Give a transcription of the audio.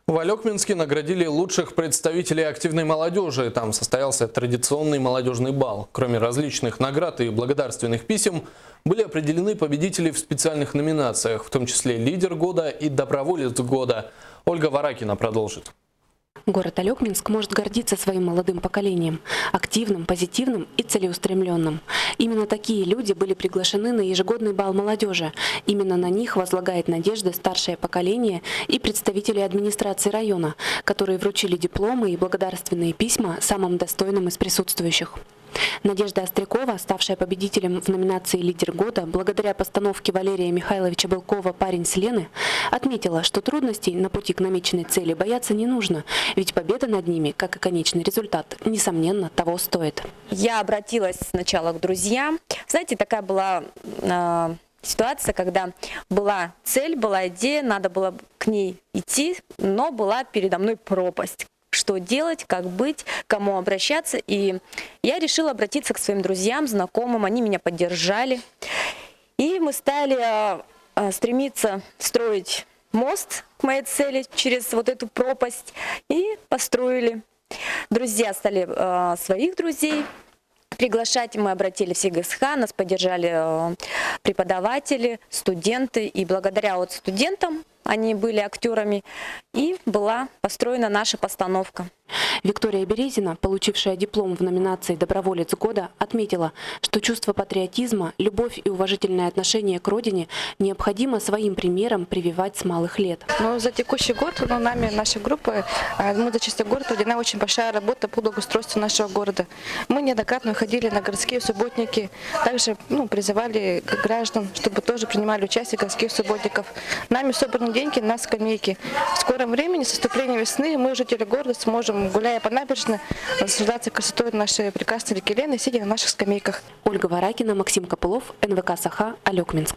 В Алекминске наградили лучших представителей активной молодежи. Там состоялся традиционный молодежный бал. Кроме различных наград и благодарственных писем, были определены победители в специальных номинациях, в том числе «Лидер года» и «Доброволец года». Ольга Варакина продолжит. Город Алекминск может гордиться своим молодым поколением – активным, позитивным и целеустремленным. Именно такие люди были приглашены на ежегодный бал молодежи. Именно на них возлагает надежды старшее поколение и представители администрации района, которые вручили дипломы и благодарственные письма самым достойным из присутствующих. Надежда Острякова, ставшая победителем в номинации «Лидер года» благодаря постановке Валерия Михайловича Былкова «Парень с Лены», отметила, что трудностей на пути к намеченной цели бояться не нужно, ведь победа над ними, как и конечный результат, несомненно, того стоит. Я обратилась сначала к друзьям. Знаете, такая была ситуация, когда была цель, была идея, надо было к ней идти, но была передо мной пропасть. Что делать, как быть, кому обращаться. И я решила обратиться к своим друзьям, знакомым. Они меня поддержали. И мы стали стремиться строить мост к моей цели через вот эту пропасть. И построили. Друзья стали своих друзей приглашать. Мы обратили в СИГСХ, нас поддержали преподаватели, студенты. И благодаря вот студентам, они были актерами, и была построена наша постановка. Виктория Березина, получившая диплом в номинации «Доброволец года», отметила, что чувство патриотизма, любовь и уважительное отношение к родине необходимо своим примером прививать с малых лет. Но за текущий год нами, нашей группой, мы за чистый город проведена очень большая работа по благоустройству нашего города. Мы неоднократно ходили на городские субботники, также призывали граждан, чтобы тоже принимали участие в городских субботников. Нами собраны деньги на скамейки. В скором времени, с наступлением весны, мы, жители города, сможем, гуляя по набережной, наслаждаться красотой нашей прекрасной реки Лены, сидя на наших скамейках. Ольга Варакина, Максим Копылов, НВК «Саха», Алекминск.